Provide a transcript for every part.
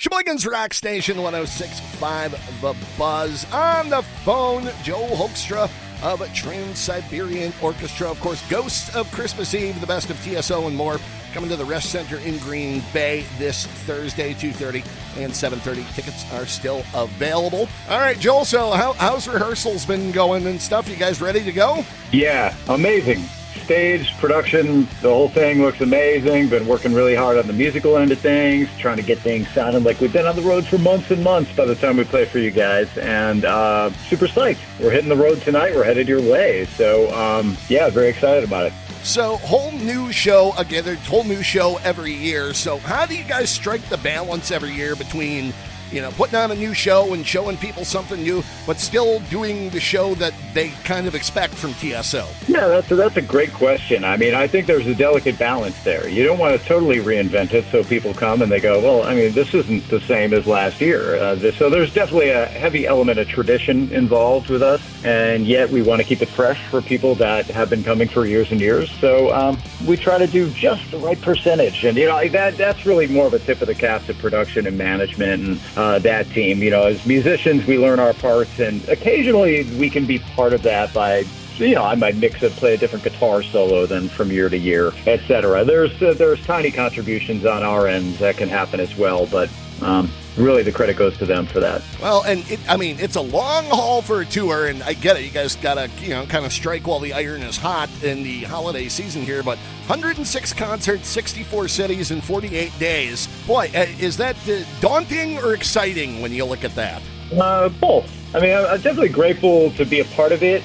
Sheboygan's Rock Station 106.5 The Buzz. On the phone, Joe HOEKSTRA of TRANS-SIBERIAN Orchestra. Of course, Ghosts of Christmas Eve, the best of TSO and more, coming to the Resch Center in Green Bay this Thursday, 2:30 and 7:30. Tickets are still available. All right, Joel, so how's rehearsals been going and stuff? You guys ready to go? Yeah, amazing. Stage, production, the whole thing looks amazing. Been working really hard on the musical end of things, trying to get things sounding like we've been on the road for months and months by the time we play for you guys. And super psyched. We're hitting the road tonight. We're headed your way. So, yeah, very excited about it. So, whole new show every year. So, how do you guys strike the balance every year between, putting on a new show and showing people something new, but still doing the show that they kind of expect from TSO? Yeah, that's a great question. I mean, I think there's a delicate balance there. You don't want to totally reinvent it so people come and they go, well, I mean, this isn't the same as last year. So there's definitely a heavy element of tradition involved with us, and yet we want to keep it fresh for people that have been coming for years and years. So we try to do just the right percentage. And, that's really more of a tip of the cap to production and management and that team. As musicians, we learn our parts, and occasionally we can be part of that by, I might play a different guitar solo than from year to year, etc. There's tiny contributions on our end that can happen as well, but really the credit goes to them for that. Well, and it's a long haul for a tour, and I get it. You guys got to, kind of strike while the iron is hot in the holiday season here, but 106 concerts, 64 cities in 48 days. Boy, is that daunting or exciting when you look at that? Both. I mean, I'm definitely grateful to be a part of it.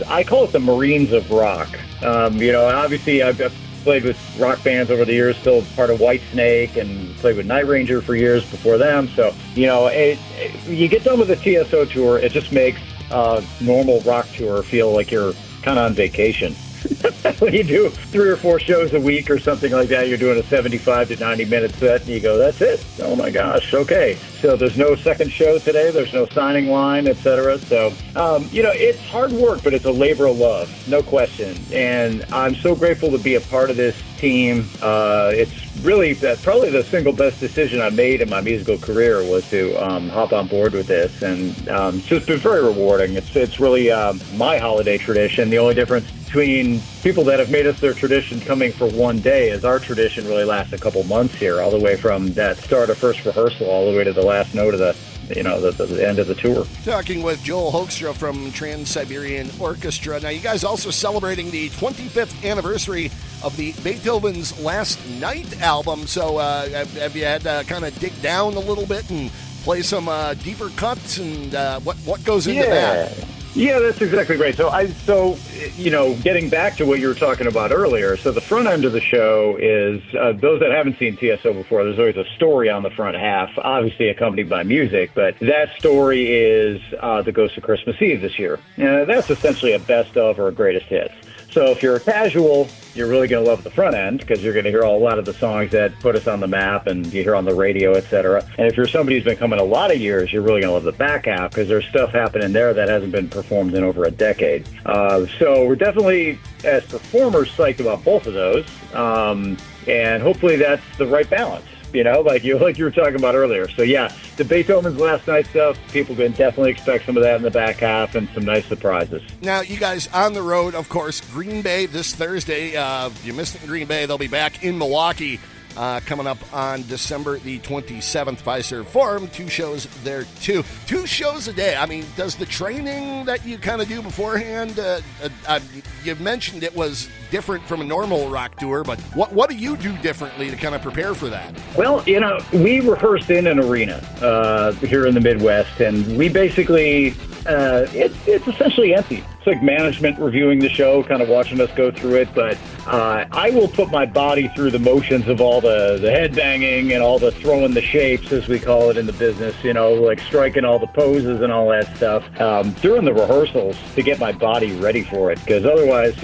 I call it the Marines of rock. Obviously I've played with rock bands over the years, still part of Whitesnake, and played with Night Ranger for years before them. So, you get done with the TSO tour, it just makes a normal rock tour feel like you're kind of on vacation. When you do 3 or 4 shows a week or something like that, you're doing a 75 to 90-minute set, and you go, that's it. Oh, my gosh, okay. So there's no second show today. There's no signing line, etc. So, it's hard work, but it's a labor of love, no question. And I'm so grateful to be a part of this team. It's really probably the single best decision I made in my musical career was to hop on board with this. And it's just been very rewarding. It's really my holiday tradition. The only difference between people that have made us their tradition coming for one day is our tradition really lasts a couple months here, all the way from that start of first rehearsal all the way to the last note of the end of the tour. Talking with Joel HOEKSTRA from TRANS-SIBERIAN Orchestra. Now, you guys also celebrating the 25th anniversary of the Beethoven's Last Night album. So have you had to kind of dig down a little bit and play some deeper cuts, and what goes into that? Yeah, that's exactly right. So getting back to what you were talking about earlier, so the front end of the show is, those that haven't seen TSO before, there's always a story on the front half, obviously accompanied by music, but that story is the Ghosts of Christmas Eve this year. That's essentially a best of or a greatest hits. So if you're a casual, you're really going to love the front end because you're going to hear a lot of the songs that put us on the map and you hear on the radio, etc. And if you're somebody who's been coming a lot of years, you're really going to love the back half because there's stuff happening there that hasn't been performed in over a decade. So we're definitely, as performers, psyched about both of those. And hopefully that's the right balance. Like you were talking about earlier. So, yeah, the Beethoven's Last Night stuff, people can definitely expect some of that in the back half and some nice surprises. Now, you guys on the road, of course, Green Bay this Thursday. If you missed it in Green Bay, they'll be back in Milwaukee coming up on December the 27th, Fiserv Forum. 2 shows there, too. 2 shows a day. I mean, does the training that you kind of do beforehand, you mentioned it was different from a normal rock tour, but what do you do differently to kind of prepare for that? Well, we rehearsed in an arena here in the Midwest, and we basically, it's essentially empty. It's like management reviewing the show, kind of watching us go through it, but I will put my body through the motions of all the headbanging and all the throwing the shapes, as we call it in the business, like striking all the poses and all that stuff during the rehearsals to get my body ready for it, because otherwise,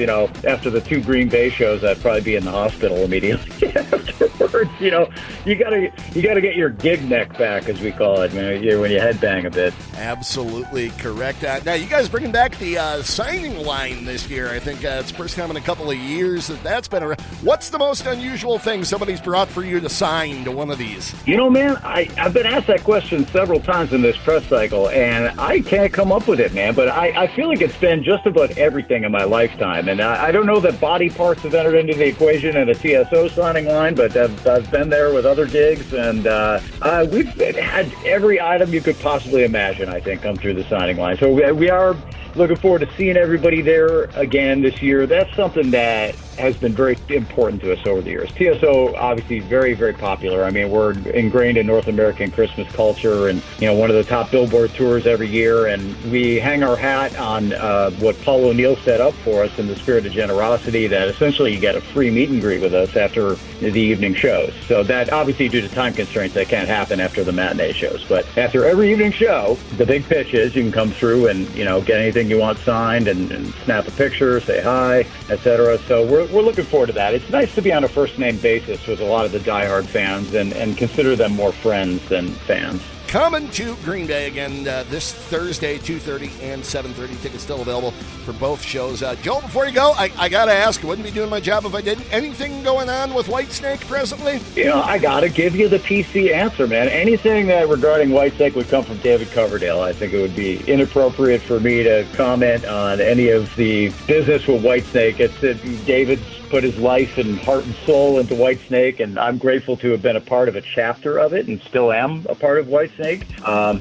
after the 2 Green Bay shows, I'd probably be in the hospital immediately after afterwards. You gotta get your gig neck back, as we call it, man, when you headbang a bit. Absolutely correct. Now, you guys bringing back the signing line this year. I think it's the first time in a couple of years that's been around. What's the most unusual thing somebody's brought for you to sign to one of these? Man, I've been asked that question several times in this press cycle, and I can't come up with it, man. But I feel like it's been just about everything in my lifetime. And I don't know that body parts have entered into the equation in a TSO signing line, but I've been there with other gigs, and we've had every item you could possibly imagine, I think, come through the signing line. So we are looking forward to seeing everybody there again this year. That's something that has been very important to us over the years. TSO, obviously, very, very popular. I mean, we're ingrained in North American Christmas culture and, one of the top Billboard tours every year. And we hang our hat on what Paul O'Neill set up for us in the spirit of generosity, that essentially you get a free meet and greet with us after the evening shows. So that, obviously, due to time constraints, that can't happen after the matinee shows. But after every evening show, the big pitch is you can come through and, get anything you want signed and snap a picture, say hi, etc. So we're looking forward to that. It's nice to be on a first-name basis with a lot of the diehard fans and consider them more friends than fans. Coming to Green Bay again this Thursday, 2:30 and 7:30. Tickets still available for both shows. Joel, before you go, I got to ask, I wouldn't be doing my job if I didn't. Anything going on with Whitesnake presently? I got to give you the PC answer, man. Anything that regarding Whitesnake would come from David Coverdale. I think it would be inappropriate for me to comment on any of the business with Whitesnake. David's put his life and heart and soul into Whitesnake, and I'm grateful to have been a part of a chapter of it and still am a part of Whitesnake.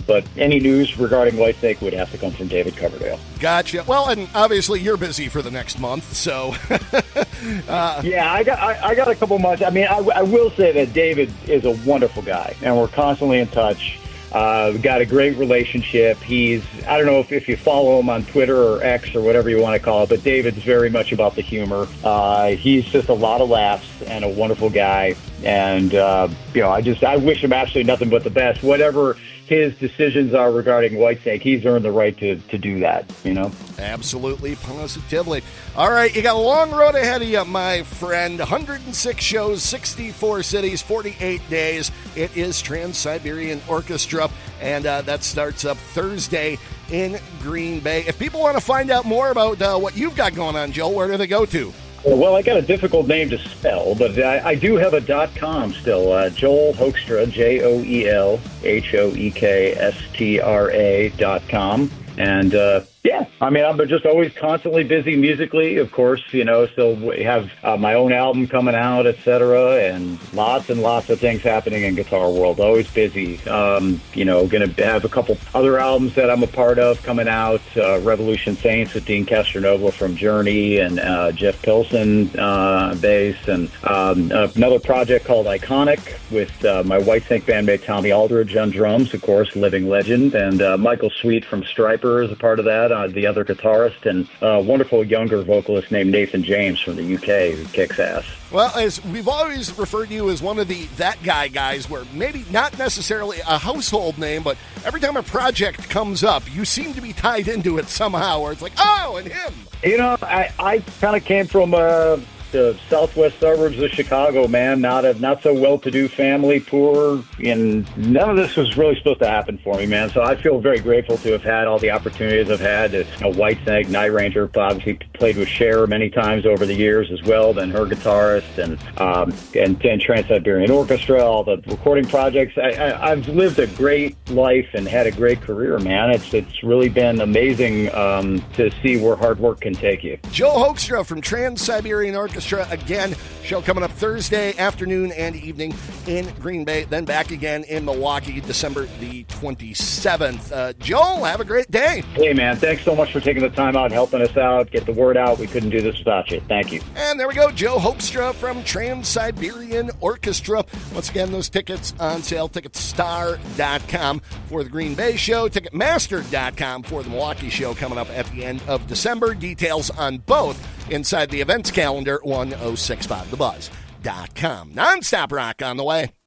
But any news regarding Whitesnake would have to come from David Coverdale. Gotcha. Well, and obviously you're busy for the next month, so... Yeah, I got a couple months. I mean, I will say that David is a wonderful guy, and we're constantly in touch. We've got a great relationship. I don't know if you follow him on Twitter or X or whatever you want to call it, but David's very much about the humor. He's just a lot of laughs and a wonderful guy. And, I wish him absolutely nothing but the best. Whatever his decisions are regarding Whitesnake, he's earned the right to do that, Absolutely, positively. All right, you got a long road ahead of you, my friend. 106 shows, 64 cities, 48 days. It is Trans-Siberian Orchestra, and that starts up Thursday in Green Bay. If people want to find out more about what you've got going on, Joel, where do they go to? Well, I got a difficult name to spell, but I do have a .com still. Joel HOEKSTRA, JOEL, HOEKSTRA.com. And, I'm just always constantly busy musically, of course, still have my own album coming out, etc., and lots of things happening in guitar world. Always busy. Going to have a couple other albums that I'm a part of coming out. Revolution Saints with Dean Castronova from Journey and Jeff Pilson bass, and another project called Iconic with my Whitesnake bandmate Tommy Aldridge on drums, of course, living legend, and Michael Sweet from Stryper is a part of that, the other guitarist, and a wonderful younger vocalist named Nathan James from the UK who kicks ass. Well, as we've always referred to you as one of the that guy guys, where maybe not necessarily a household name, but every time a project comes up, you seem to be tied into it somehow, where it's like, oh, and him. I kind of came from the southwest suburbs of Chicago, man. Not so well-to-do family, poor, and none of this was really supposed to happen for me, man. So I feel very grateful to have had all the opportunities I've had. Whitesnake, Night Ranger, obviously played with Cher many times over the years as well, then her guitarist, and Trans-Siberian Orchestra, all the recording projects. I've lived a great life and had a great career, man. It's really been amazing to see where hard work can take you. Joel HOEKSTRA from Trans-Siberian Orchestra. Again, show coming up Thursday afternoon and evening in Green Bay, then back again in Milwaukee, December the 27th. Joel, have a great day. Hey, man, thanks so much for taking the time out and helping us out, get the word out. We couldn't do this without you. Thank you. And there we go, Joe HOEKSTRA from Trans-Siberian Orchestra. Once again, those tickets on sale, Ticketstar.com for the Green Bay show, Ticketmaster.com for the Milwaukee show coming up at the end of December. Details on both inside the events calendar, 1065thebuzz.com. Non-stop rock on the way.